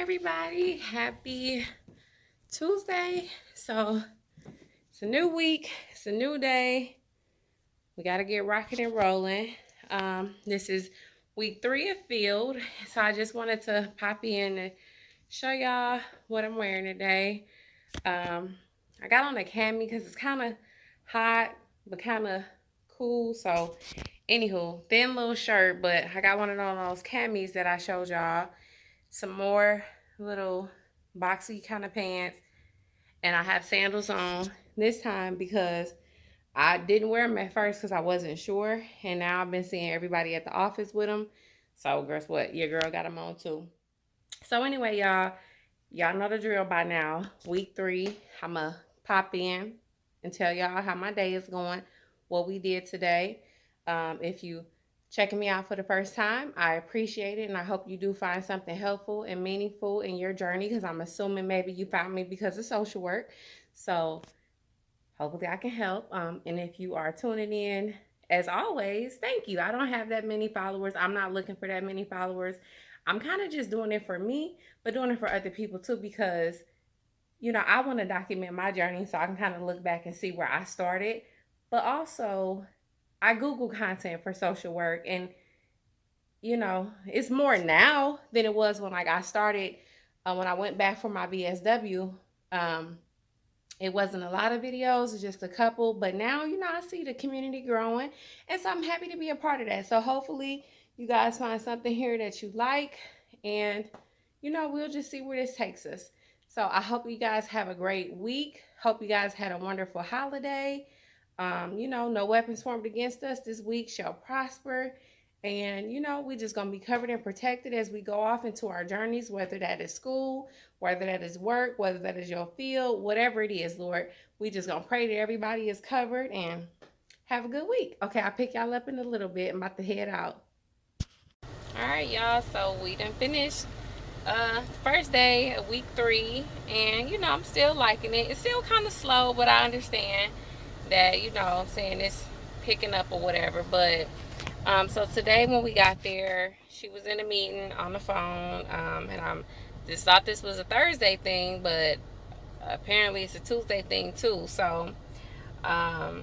everybody, happy Tuesday. So it's a new week, it's a new day. We got to get rocking and rolling. This is week 3 of field, so I just wanted to pop in and show y'all what I'm wearing today. I got on a cami because it's kind of hot but kind of cool. So anywho, thin little shirt, but I got one of those camis that I showed y'all. Some more little boxy kind of pants, and I have sandals on this time because I didn't wear them at first because I wasn't sure, and now I've been seeing everybody at the office with them. So guess what? Your girl got them on too. So anyway, y'all know the drill by now. Week 3, I'ma pop in and tell y'all how my day is going, what we did today. If you checking me out for the first time, I appreciate it, and I hope you do find something helpful and meaningful in your journey, because I'm assuming maybe you found me because of social work. So hopefully I can help. And if you are tuning in, as always, thank you. I don't have that many followers. I'm not looking for that many followers. I'm kind of just doing it for me, but doing it for other people too, because I want to document my journey so I can kind of look back and see where I started. But also, I Google content for social work, and it's more now than it was when I started. When I went back for my BSW, it wasn't a lot of videos, just a couple. But now, I see the community growing, and so I'm happy to be a part of that. So hopefully, you guys find something here that you like, and we'll just see where this takes us. So I hope you guys have a great week. Hope you guys had a wonderful holiday. No weapons formed against us this week shall prosper. And, we just going to be covered and protected as we go off into our journeys, whether that is school, whether that is work, whether that is your field, whatever it is, Lord. We just going to pray that everybody is covered and have a good week. Okay, I'll pick y'all up in a little bit. I'm about to head out. All right, y'all. So we done finished first day of week 3. And, I'm still liking it. It's still kind of slow, but I understand that, I'm saying it's picking up or whatever. But so today when we got there, she was in a meeting on the phone, and I just thought this was a Thursday thing, but apparently it's a Tuesday thing too. So I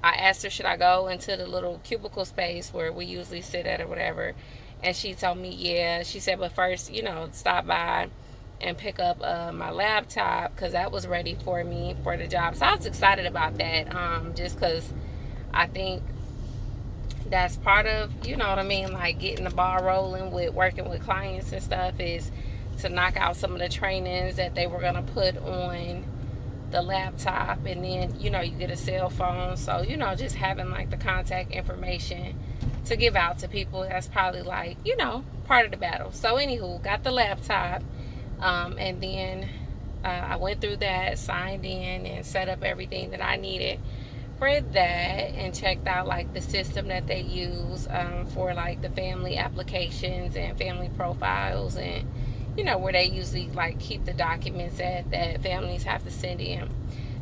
asked her, should I go into the little cubicle space where we usually sit at or whatever, and she told me yeah. She said, but first, stop by and pick up my laptop, because that was ready for me for the job. So I was excited about that, just because I think that's part of, like getting the ball rolling with working with clients and stuff, is to knock out some of the trainings that they were going to put on the laptop. And then, you get a cell phone. So, just having like the contact information to give out to people, that's probably like, part of the battle. So anywho, got the laptop. And then I went through that, signed in, and set up everything that I needed for that, and checked out like the system that they use for like the family applications and family profiles, and where they usually like keep the documents that families have to send in.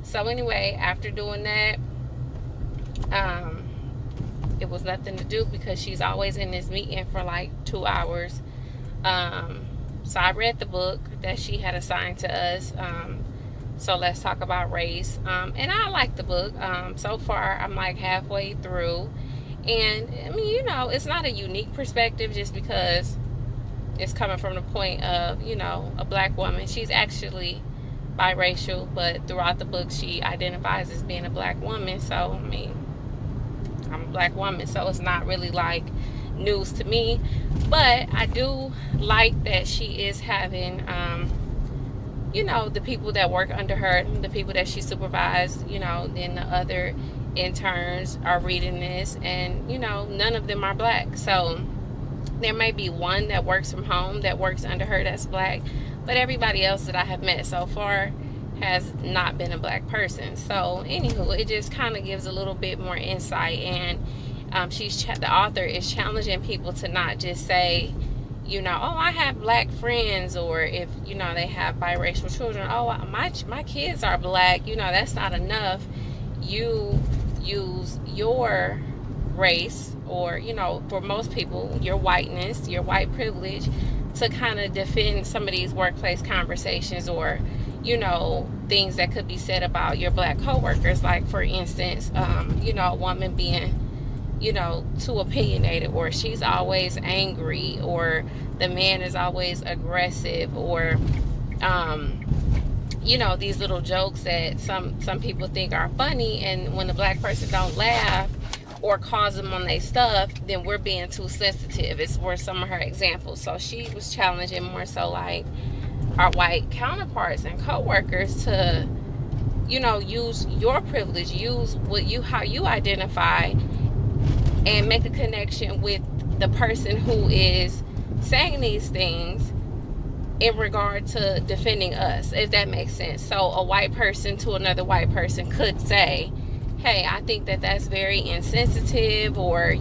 So anyway, after doing that, it was nothing to do because she's always in this meeting for like 2 hours. So I read the book that she had assigned to us. So let's talk about race. And I like the book. So far, I'm like halfway through. And I mean, it's not a unique perspective just because it's coming from the point of, a black woman. She's actually biracial, but throughout the book, she identifies as being a black woman. So, I mean, I'm a black woman, so it's not really like news to me. But I do like that she is having, the people that work under her, the people that she supervised, then the other interns are reading this, and, none of them are black. So there may be one that works from home that works under her that's black, but everybody else that I have met so far has not been a black person. So anywho, it just kind of gives a little bit more insight. And the author is challenging people to not just say, oh, I have black friends, or if they have biracial children, oh, my kids are black. That's not enough. You use your race, or for most people, your whiteness, your white privilege, to kind of defend some of these workplace conversations, or things that could be said about your black coworkers. Like, for instance, a woman being too opinionated, or she's always angry, or the man is always aggressive, or these little jokes that some people think are funny, and when the black person don't laugh or calls them on their stuff, then we're being too sensitive. It's were some of her examples. So she was challenging more so like our white counterparts and co-workers to use your privilege, use how you identify, and make a connection with the person who is saying these things in regard to defending us, if that makes sense. So a white person to another white person could say, hey, I think that that's very insensitive, or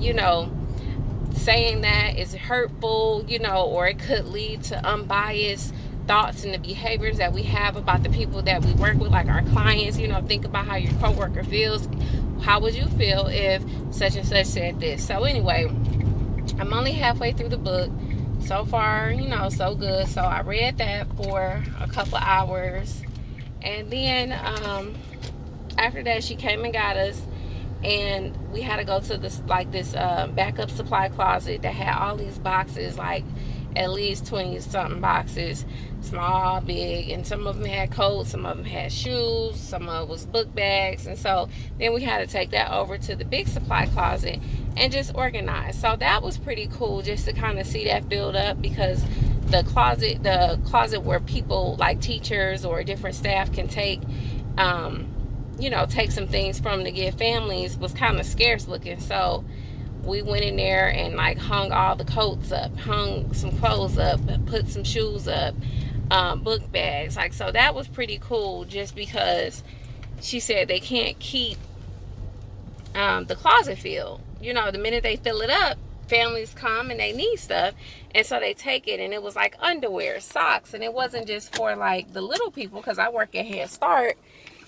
saying that is hurtful, or it could lead to unbiased thoughts and the behaviors that we have about the people that we work with, like our clients. Think about how your coworker feels. How would you feel if such and such said this? So anyway, I'm only halfway through the book. So far, so good. So I read that for a couple of hours, and then after that, she came and got us, and we had to go to this backup supply closet that had all these boxes, like at least 20 something boxes, small, big, and some of them had coats, some of them had shoes, some of it was book bags. And so then we had to take that over to the big supply closet and just organize. So that was pretty cool, just to kind of see that build up, because the closet where people like teachers or different staff can take take some things from to give families was kind of scarce looking. So we went in there and like hung all the coats up, hung some clothes up, put some shoes up, book bags. Like, so that was pretty cool, just because she said they can't keep the closet filled. The minute they fill it up, families come and they need stuff, and so they take it. And it was like underwear, socks, and it wasn't just for like the little people, because I work at Headstart.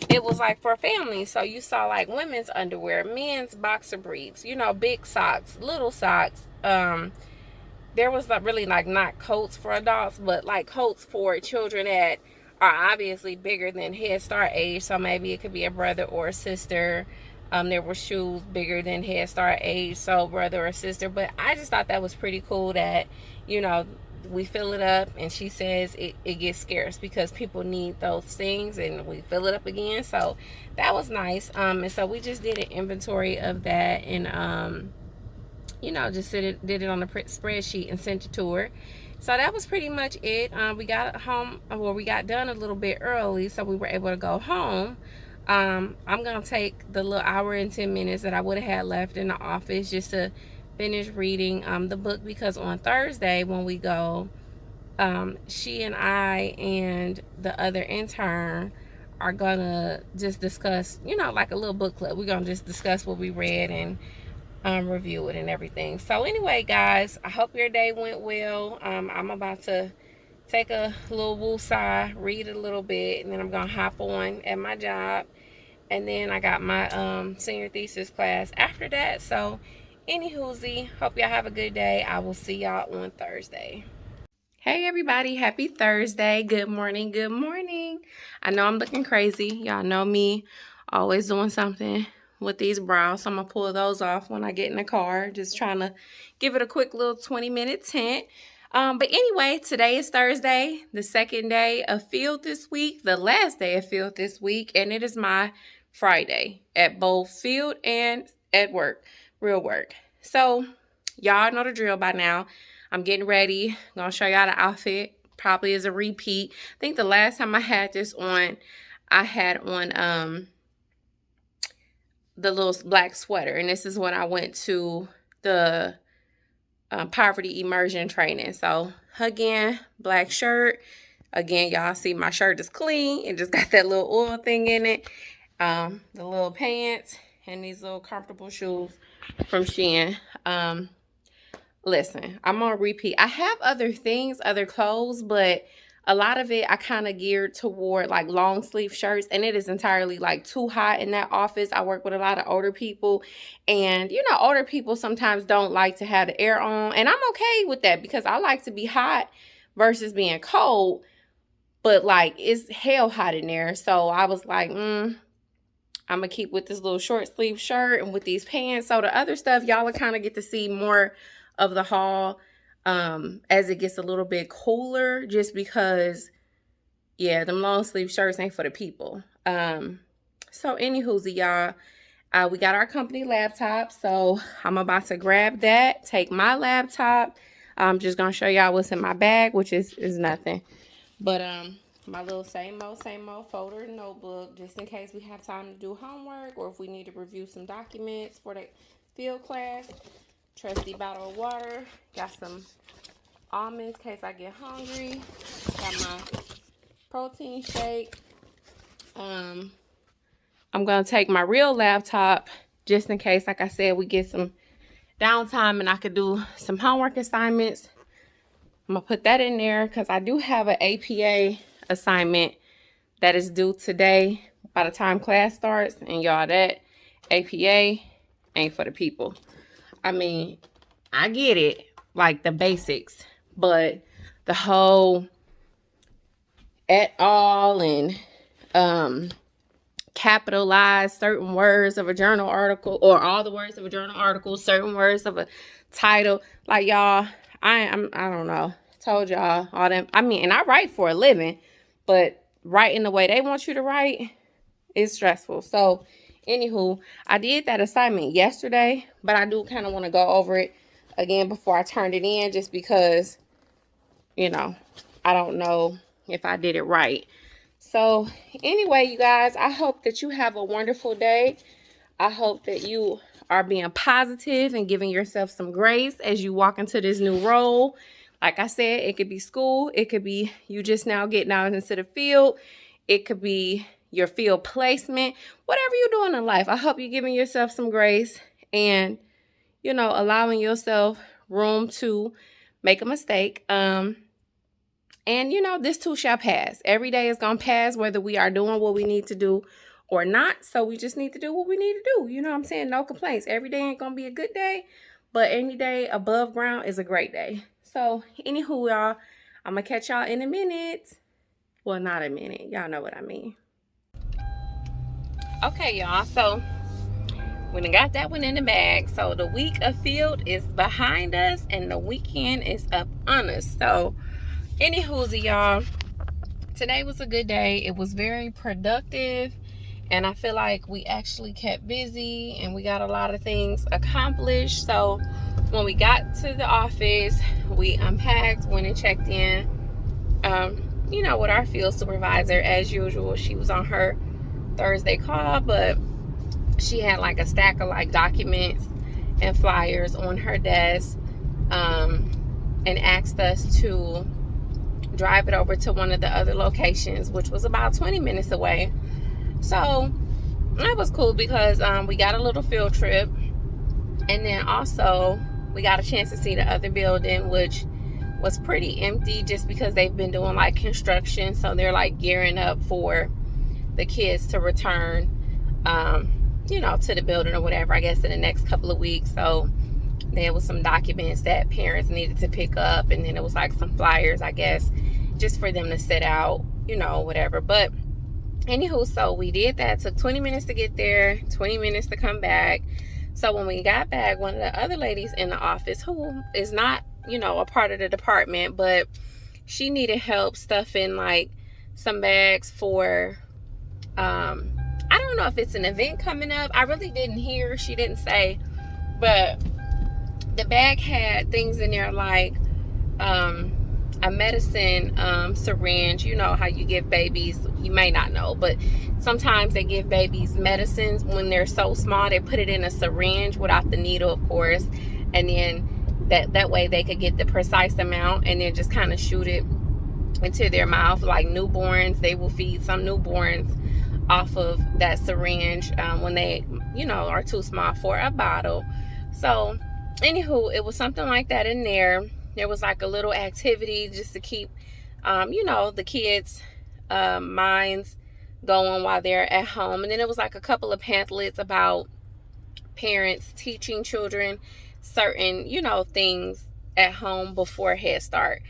It was like for families. So you saw like women's underwear, men's boxer briefs, big socks, little socks. There was really like not coats for adults, but like coats for children that are obviously bigger than Head Start age. So maybe it could be a brother or a sister. There were shoes bigger than Head Start age, so brother or sister. But I just thought that was pretty cool that we fill it up, and she says it gets scarce because people need those things, and we fill it up again. So that was nice. And so we just did an inventory of that, and just did it on the spreadsheet and sent it to her. So that was pretty much it. We got home, well, we got done a little bit early, so we were able to go home. I'm gonna take the little hour and 10 minutes that I would have had left in the office just to finish reading the book, because on Thursday when we go, she and I and the other intern are gonna just discuss, like a little book club. We're gonna just discuss what we read and review it and everything. So anyway, guys, I hope your day went well. I'm about to take a little woosah, read a little bit, and then I'm gonna hop on at my job, and then I got my senior thesis class after that. So anywhoosie, hope y'all have a good day. I will see y'all on Thursday. Hey everybody, happy Thursday. Good morning, good morning. I know I'm looking crazy. Y'all know me, always doing something with these brows. So I'm gonna pull those off when I get in the car. Just trying to give it a quick little 20-minute tint. But anyway, today is Thursday, the second day of field this week, the last day of field this week, and it is my Friday at both field and at work, real work. So y'all know the drill by now. I'm getting ready. I'm gonna show y'all the outfit. Probably is a repeat. I think the last time I had this on, I had on the little black sweater, and this is when I went to the poverty immersion training. So again, black shirt. Again, y'all see my shirt is clean. It just got that little oil thing in it. The little pants and these little comfortable shoes from Shein. Listen, I'm on repeat. I have other things, other clothes, but a lot of it I kind of geared toward like long sleeve shirts, and it is entirely like too hot in that office. I work with a lot of older people, and older people sometimes don't like to have the air on, and I'm okay with that because I like to be hot, versus being cold, but like it's hell hot in there. So I was like, I'm gonna keep with this little short sleeve shirt and with these pants. So the other stuff, y'all will kind of get to see more of the haul as it gets a little bit cooler, just because, yeah, them long sleeve shirts ain't for the people. So anywho, y'all, we got our company laptop, so I'm about to grab that, take my laptop. I'm just gonna show y'all what's in my bag, which is nothing. But my little same old folder and notebook, just in case we have time to do homework or if we need to review some documents for the field class. Trusty bottle of water. Got some almonds in case I get hungry. Got my protein shake. I'm gonna take my real laptop just in case, like I said, we get some downtime and I could do some homework assignments. I'm gonna put that in there because I do have an APA assignment that is due today by the time class starts, and y'all, that APA ain't for the people. I mean, I get it, like the basics, but the whole et al. And capitalize certain words of a journal article, or all the words of a journal article, certain words of a title, like, y'all, I don't know. Told y'all all them. I mean, and I write for a living, but writing the way they want you to write is stressful. So anywho, I did that assignment yesterday, but I do kind of want to go over it again before I turned it in, just because, you know, I don't know if I did it right. So anyway, you guys, I hope that you have a wonderful day. I hope that you are being positive and giving yourself some grace as you walk into this new role. Like I said, it could be school. It could be you just now getting out into the field. It could be your field placement. Whatever you're doing in life, I hope you're giving yourself some grace and, you know, allowing yourself room to make a mistake. And, you know, this too shall pass. Every day is going to pass, whether we are doing what we need to do or not. So we just need to do what we need to do. You know what I'm saying? No complaints. Every day ain't going to be a good day, but any day above ground is a great day. So, anywho, y'all, I'm going to catch y'all in a minute. Well, not a minute. Y'all know what I mean. Okay, y'all. So, we done got that one in the bag. So, the week of field is behind us and the weekend is up on us. So, anywho, y'all, today was a good day. It was very productive, and I feel like we actually kept busy and we got a lot of things accomplished. So when we got to the office, we unpacked, went and checked in, you know, with our field supervisor. As usual, she was on her Thursday call, but she had like a stack of like documents and flyers on her desk, and asked us to drive it over to one of the other locations, which was about 20 minutes away. So that was cool because we got a little field trip, and then also we got a chance to see the other building, which was pretty empty just because they've been doing like construction. So they're like gearing up for the kids to return, you know, to the building or whatever, I guess in the next couple of weeks. So there was some documents that parents needed to pick up, and then it was like some flyers, I guess, just for them to set out, you know, whatever. But anywho, so we did that. It took 20 minutes to get there, 20 minutes to come back. So when we got back, one of the other ladies in the office, who is not, you know, a part of the department, but she needed help stuffing like some bags for, I don't know if it's an event coming up. I really didn't hear. She didn't say, but the bag had things in there like a medicine syringe. You know how you give babies, you may not know, but sometimes they give babies medicines when they're so small. They put it in a syringe without the needle, of course, and then that way they could get the precise amount and then just kind of shoot it into their mouth. Like newborns, they will feed some newborns off of that syringe when they, you know, are too small for a bottle. So anywho, it was something like that in there. There was like a little activity just to keep, you know, the kids' minds going while they're at home. And then it was like a couple of pamphlets about parents teaching children certain, you know, things at home before Head Start.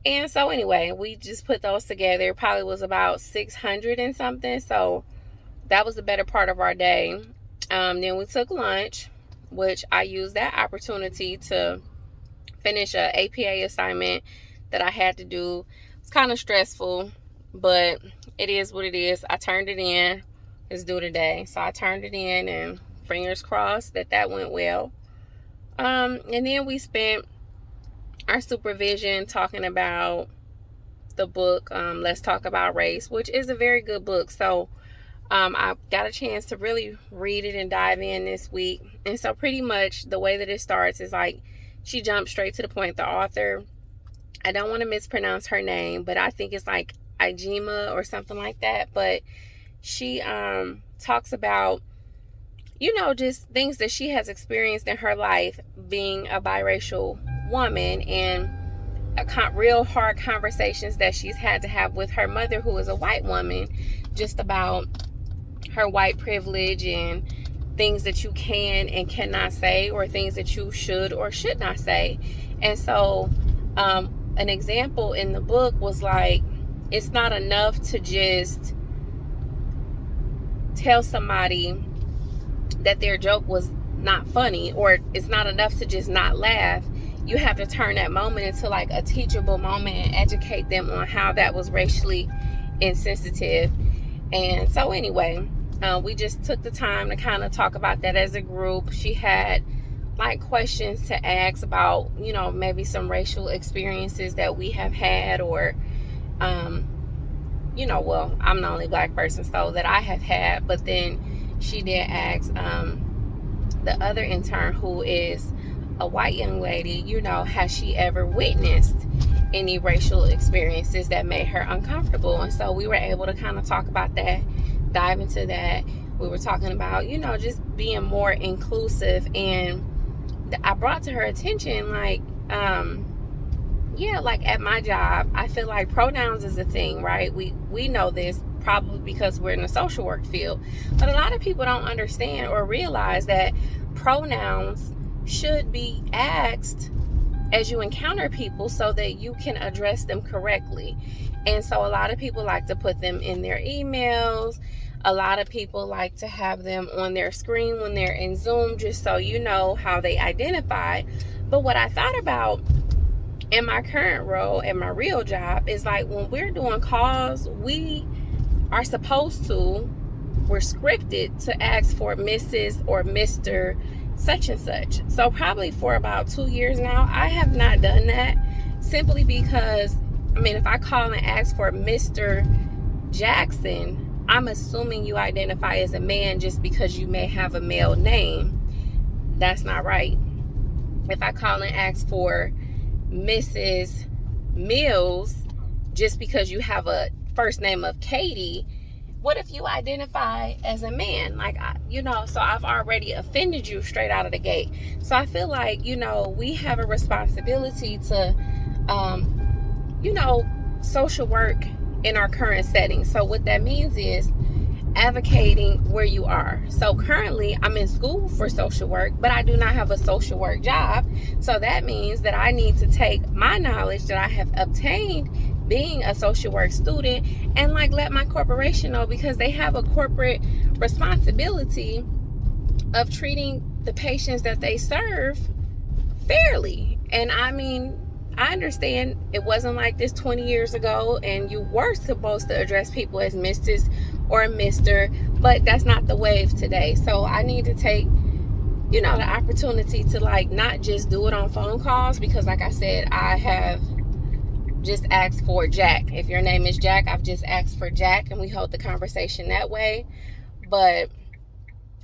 And so anyway, we just put those together. It probably was about 600 and something. So that was the better part of our day. Then we took lunch, which I used that opportunity to finish a APA assignment that I had to do. It's kind of stressful, but it is what it is. I turned it in. It's due today. So I turned it in, and fingers crossed that went well. And then we spent our supervision talking about the book, Let's Talk About Race, which is a very good book. So I got a chance to really read it and dive in this week. And so pretty much the way that it starts is like she jumped straight to the point. The author, I don't want to mispronounce her name, but I think it's like Ijima or something like that. But she talks about, you know, just things that she has experienced in her life being a biracial woman, and real hard conversations that she's had to have with her mother, who is a white woman, just about her white privilege and things that you can and cannot say, or things that you should or should not say. And so an example in the book was like, it's not enough to just tell somebody that their joke was not funny, or it's not enough to just not laugh. You have to turn that moment into like a teachable moment and educate them on how that was racially insensitive. And so anyway, we just took the time to kind of talk about that as a group. She had like questions to ask about, you know, maybe some racial experiences that we have had, or you know, well, I'm the only black person, so that I have had. But then she did ask the other intern, who is a white young lady, you know, has she ever witnessed any racial experiences that made her uncomfortable? And so we were able to kind of talk about that, dive into that. We were talking about, you know, just being more inclusive. And I brought to her attention, like, yeah, like at my job, I feel like pronouns is a thing, right? We know this probably because we're in the social work field, but a lot of people don't understand or realize that pronouns should be asked as you encounter people so that you can address them correctly. And so a lot of people like to put them in their emails. A lot of people like to have them on their screen when they're in Zoom, just so you know how they identify. But what I thought about in my current role at my real job is like, when we're doing calls, we're scripted to ask for Mrs. or Mr. such and such. So probably for about 2 years now, I have not done that, simply because, I mean, if I call and ask for Mr. Jackson, I'm assuming you identify as a man just because you may have a male name. That's not right. If I call and ask for Mrs. Mills just because you have a first name of Katie, what if you identify as a man? Like, you know, so I've already offended you straight out of the gate. So I feel like, you know, we have a responsibility to, you know, social work in our current setting. So what that means is advocating where you are. So currently I'm in school for social work, but I do not have a social work job. So that means that I need to take my knowledge that I have obtained being a social work student and like let my corporation know, because they have a corporate responsibility of treating the patients that they serve fairly. And I mean, I understand it wasn't like this 20 years ago and you were supposed to address people as Mrs. or Mr., but that's not the wave today. So I need to take, you know, the opportunity to like not just do it on phone calls, because like I said, I have just asked for Jack. If your name is Jack, I've just asked for Jack and we hold the conversation that way. But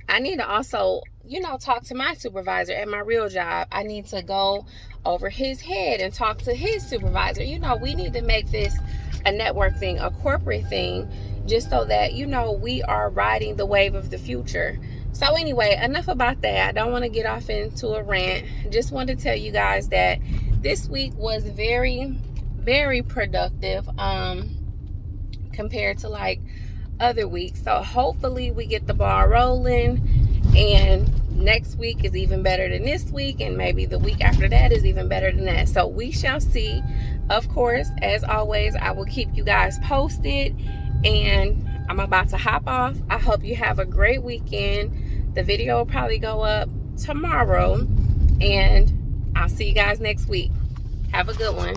I need to also, you know, talk to my supervisor at my real job. I need to go over his head and talk to his supervisor. You know, we need to make this a network thing, a corporate thing, just so that, you know, we are riding the wave of the future. So anyway, enough about that. I don't want to get off into a rant. Just wanted to tell you guys that this week was very, very productive compared to like other weeks. So hopefully we get the ball rolling, and next week is even better than this week, and maybe the week after that is even better than that. So we shall see. Of course, as always, I will keep you guys posted, and I'm about to hop off. I hope you have a great weekend. The video will probably go up tomorrow, and I'll see you guys next week. Have a good one.